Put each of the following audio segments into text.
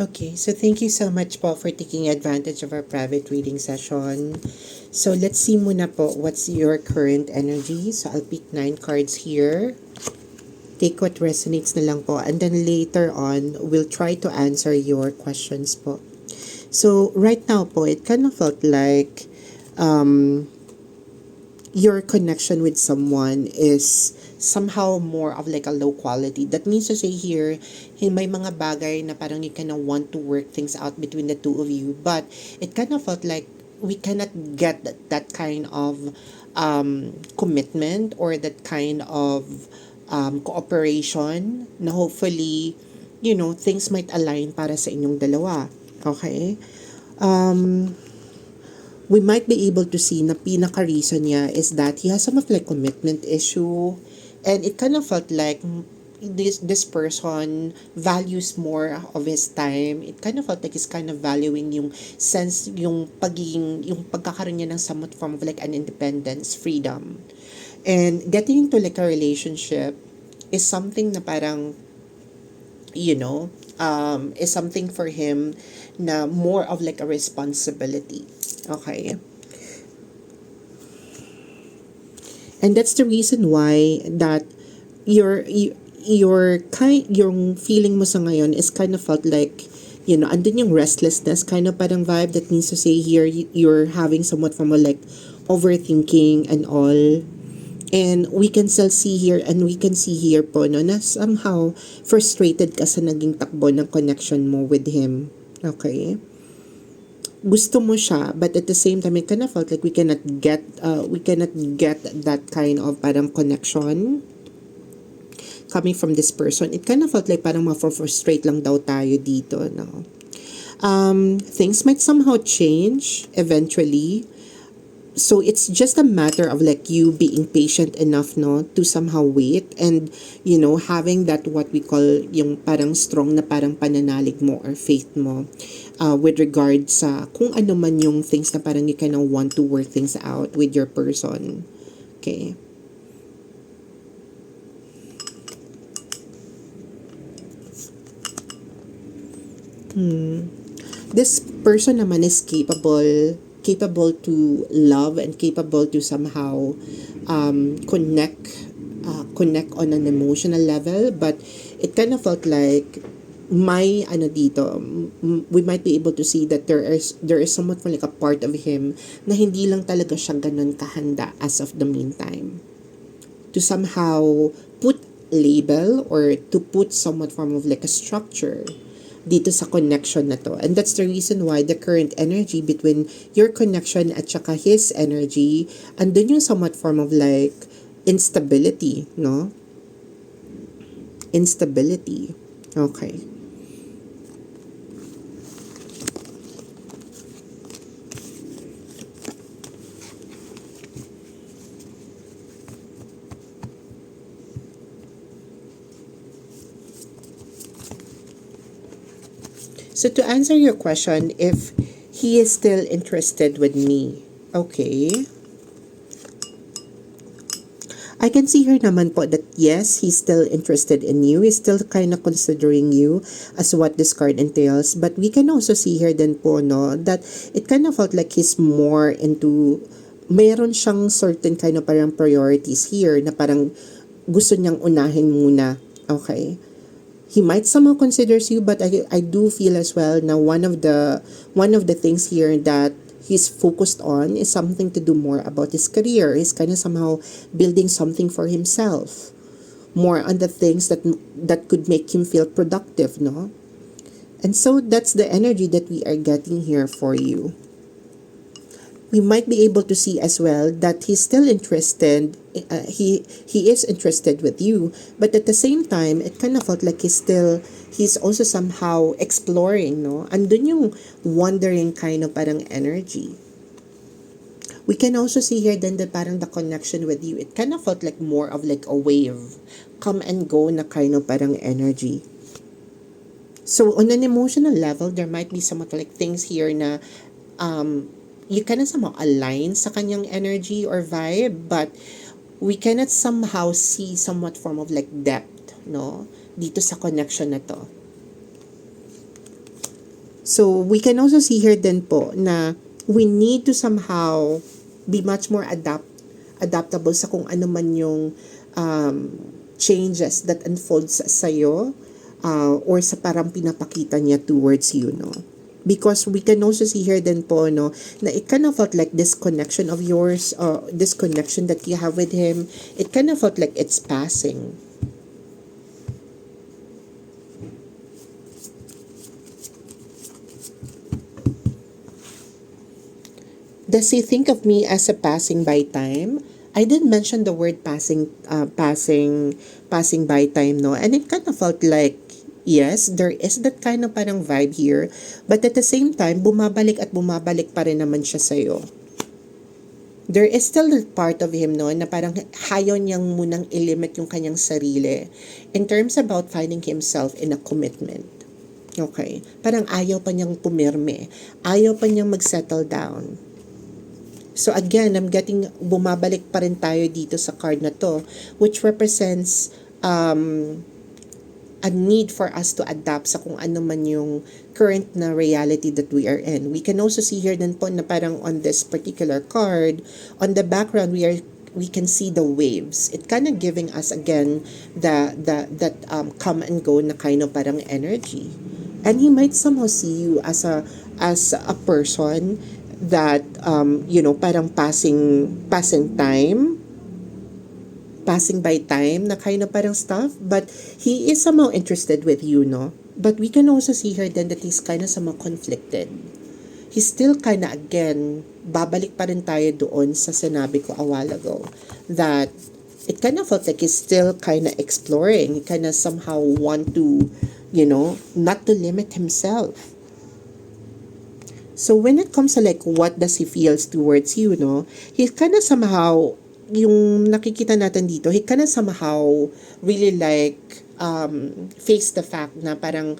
Okay, so thank you so much po for taking advantage of our private reading session. So let's see muna po what's your current energy. So I'll pick 9 cards here. Take what resonates na lang po, and then later on, we'll try to answer your questions po. So right now po, it kind of felt like um, your connection with someone is somehow more of like a low quality. That means to say here, may mga bagay na parang you kind of want to work things out between the two of you, but it kind of felt like we cannot get that kind of commitment or that kind of cooperation na hopefully, things might align para sa inyong dalawa. Okay? Um, we might be able to see na pinaka-reason niya is that he has some of like commitment issue, and it kind of felt like this person values more of his time. It kind of felt like he's kind of valuing yung sense, yung pagkakaroon niya ng somewhat form of like an independence, freedom. And getting into like a relationship is something na parang, is something for him na more of like a responsibility. Okay. And that's the reason why that your feeling mo sa ngayon is kind of felt like, andun yung restlessness kind of parang vibe. That means to say here, you're having somewhat from a like overthinking and all. And we can still see here, and we can see here po, no, na somehow frustrated ka sa naging takbo ng connection mo with him. Okay? Gusto mo siya, but at the same time, it kind of felt like we cannot get that kind of parang connection coming from this person. It kind of felt like parang ma-frustrate lang daw tayo dito, no? Things might somehow change eventually. So it's just a matter of like you being patient enough, no, to somehow wait, and having that what we call yung parang strong na parang pananalig mo or faith mo with regard sa kung ano man yung things na parang you kind of want to work things out with your person. Okay. This person naman is capable to love and capable to somehow connect on an emotional level, but it kind of felt like may ano dito, we might be able to see that there is somewhat like a part of him na hindi lang talaga siya ganun kahanda as of the meantime to somehow put label or to put somewhat form of like a structure dito sa connection na to. And that's the reason why the current energy between your connection at saka his energy, andun yung somewhat form of like instability, no? Instability. Okay. So to answer your question, if he is still interested with me, okay, I can see here naman po that yes, he's still interested in you. He's still kind of considering you as what this card entails. But we can also see here then po, no, that it kind of felt like he's more into, mayroon siyang certain kind of parang priorities here na parang gusto niyang unahin muna. Okay. He might somehow considers you, but I do feel as well now one of the things here that he's focused on is something to do more about his career. He's kind of somehow building something for himself, more on the things that could make him feel productive, no? And so that's the energy that we are getting here for you. We might be able to see as well that he's still interested. He is interested with you, but at the same time, it kind of felt like he's also somehow exploring, no? Andun yung wondering kind of parang energy. We can also see here then that parang the connection with you, it kind of felt like more of like a wave, come and go na kind of parang energy. So on an emotional level, there might be somewhat like things here na you cannot somehow align sa kanyang energy or vibe, but we cannot somehow see somewhat form of like depth, no? Dito sa connection na to. So, we can also see here din po na we need to somehow be much more adaptable sa kung ano man yung um, changes that unfolds sa'yo or sa parang pinapakita niya towards you, no? Because we can also see here then po, no, na it kind of felt like this connection of yours, this connection that you have with him, it kind of felt like it's passing. Does he think of me as a passing by time? I did mention the word passing by time, no? And it kind of felt like, yes, there is that kind of parang vibe here. But at the same time, bumabalik at bumabalik pa rin naman siya sa'yo. There is still that part of him, no, na parang hayaw niyang munang ilimit yung kanyang sarili in terms about finding himself in a commitment. Okay? Parang ayaw pa niyang pumirme. Ayaw pa niyang mag-settle down. So again, bumabalik pa rin tayo dito sa card na to, which represents a need for us to adapt sa kung ano man yung current na reality that we are in. We can also see here din po na parang on this particular card, on the background, we can see the waves. It kind of giving us again that come and go na kind of parang energy. And he might somehow see you as a person that parang passing time, passing by time na kind of parang stuff, but he is somehow interested with you, no? But we can also see here then that he's kind of somehow conflicted. He's still kind of, again, babalik pa rin tayo doon sa sinabi ko a while ago, that it kind of felt like he's still kind of exploring. He kind of somehow want to, not to limit himself. So when it comes to like what does he feels towards you, no? He's kind of somehow, yung nakikita natin dito, he kind of somehow really like face the fact na parang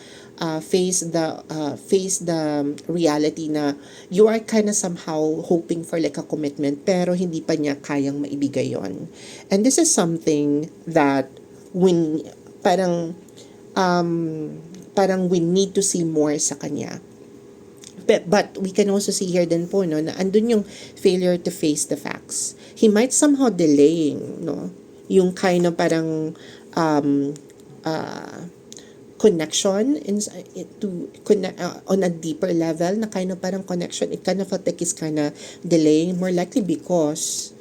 face the reality na you are kind of somehow hoping for like a commitment pero hindi pa niya kayang maibigay yon. And this is something that when parang we need to see more sa kanya. But we can also see here din po, no, na andun yung failure to face the facts. He might somehow delaying, no, yung kind of parang connection on a deeper level na kind of parang connection. It kind of felt like he's kind of delaying, more likely because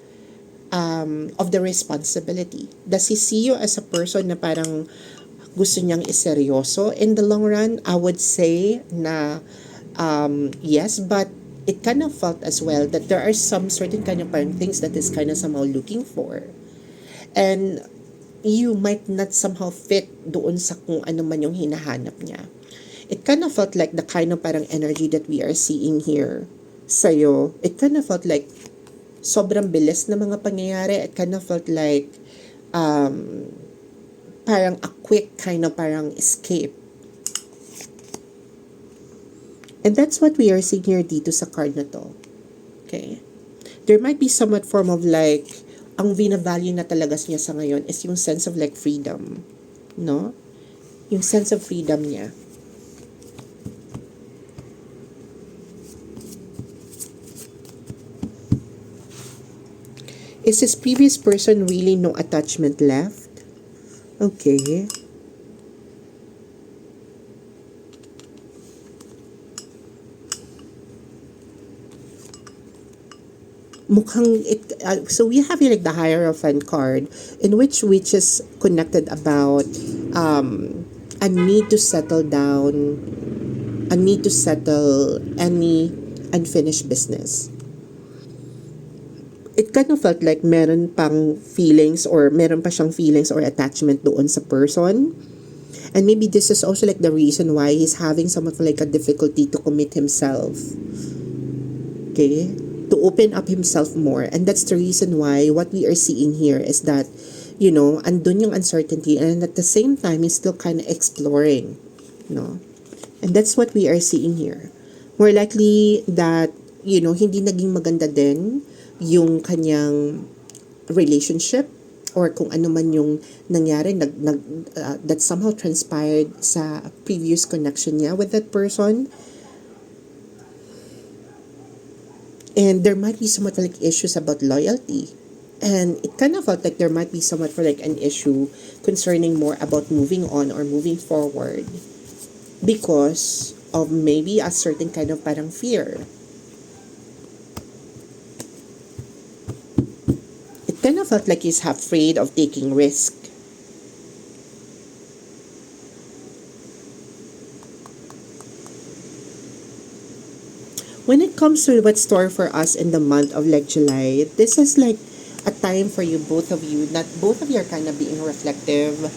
of the responsibility. Does he see you as a person na parang gusto niyang iseryoso in the long run? I would say na yes, but it kind of felt as well that there are some certain kind of parang things that is kind of somehow looking for. And you might not somehow fit doon sa kung ano man yung hinahanap niya. It kind of felt like the kind of parang energy that we are seeing here sa'yo. It kind of felt like sobrang bilis na mga pangyayari. It kind of felt like parang a quick kind of parang escape. And that's what we are seeing here dito sa card na to. Okay? There might be somewhat form of like, ang vina-value na talaga niya sa ngayon is yung sense of like freedom. No? Yung sense of freedom niya. Is this previous person really no attachment left? Okay. So we have here like the Hierophant card in which is connected about a need to settle down, a need to settle any unfinished business. It kind of felt like meron pang feelings or meron pa siyang feelings or attachment doon sa person. And maybe this is also like the reason why he's having somewhat like a difficulty to commit himself. Okay? To open up himself more. And that's the reason why what we are seeing here is that, andun yung uncertainty and at the same time, he's still kind of exploring. And that's what we are seeing here. More likely that, hindi naging maganda din yung kanyang relationship or kung ano man yung nangyari that somehow transpired sa previous connection niya with that person. there might be somewhat like issues about loyalty. And it kind of felt like there might be somewhat for like an issue concerning more about moving on or moving forward because of maybe a certain kind of parang fear. It kind of felt like he's afraid of taking risk. When it comes to what's store for us in the month of like July, this is like a time for you, both of you, that both of you are kind of being reflective.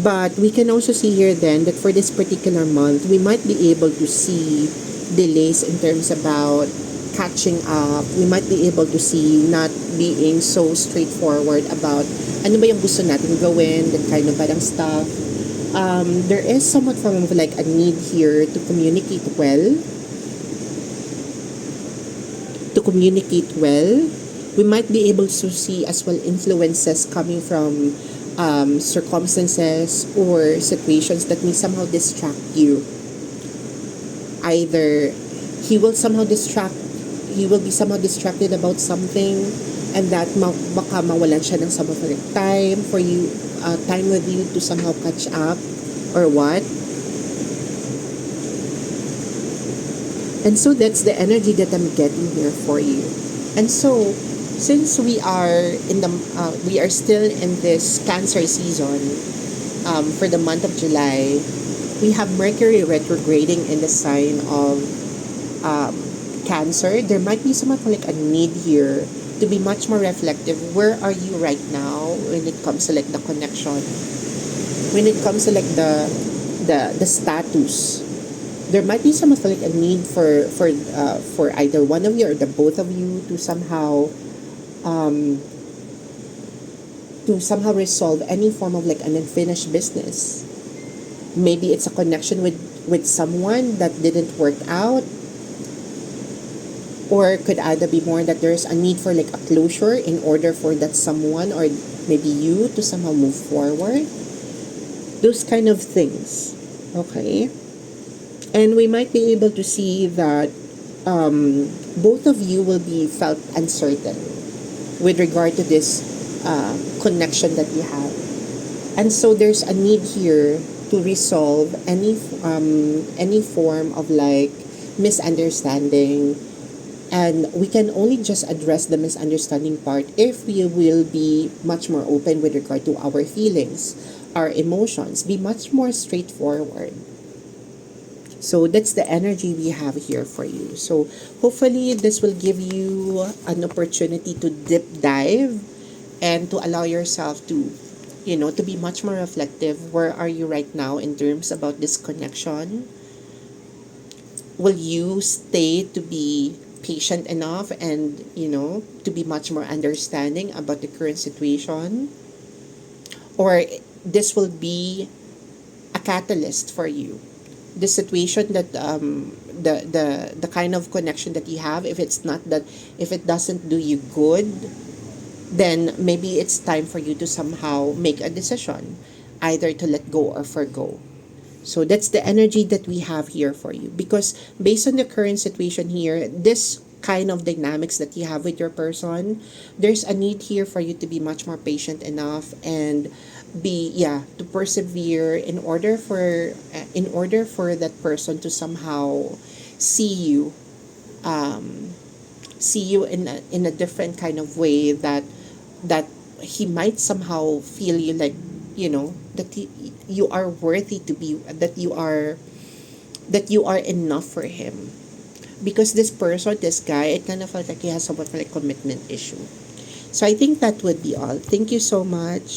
But we can also see here then that for this particular month, we might be able to see delays in terms about catching up. We might be able to see not being so straightforward about ano ba yung gusto natin gawin, that kind of parang stuff. There is somewhat from like a need here to communicate well, we might be able to see as well influences coming from circumstances or situations that may somehow distract you. Either he will be somehow distracted about something, and that baka mawalan siya ng some of the time for you, time with you to somehow catch up or what. And so that's the energy that I'm getting here for you. And so since we are still in this Cancer season, for the month of July, we have Mercury retrograding in the sign of Cancer. There might be somewhat like a need here to be much more reflective. Where are you right now when it comes to like the connection? When it comes to like the status, there might be some of like a need for either one of you or the both of you um to somehow resolve any form of like an unfinished business. Maybe it's a connection with someone that didn't work out, or could either be more that there's a need for like a closure in order for that someone or maybe you to somehow move forward. Those kind of things. Okay. And we might be able to see that both of you will be felt uncertain with regard to this connection that you have. And so there's a need here to resolve any form of like misunderstanding. And we can only just address the misunderstanding part if we will be much more open with regard to our feelings, our emotions, be much more straightforward. So that's the energy we have here for you. So hopefully this will give you an opportunity to deep dive and to allow yourself to, to be much more reflective. Where are you right now in terms about this connection? Will you stay to be patient enough and, to be much more understanding about the current situation? Or this will be a catalyst for you, the situation that the kind of connection that you have, if it doesn't do you good, then maybe it's time for you to somehow make a decision, either to let go or forgo. So that's the energy that we have here for you, because based on the current situation here, this kind of dynamics that you have with your person, there's a need here for you to be much more patient enough and to persevere in order for that person to somehow see you in a different kind of way, that he might somehow feel you like, that you are worthy to be, that you are enough for him. Because this guy, it kind of felt like he has somewhat like commitment issue. So I think that would be all. Thank you so much.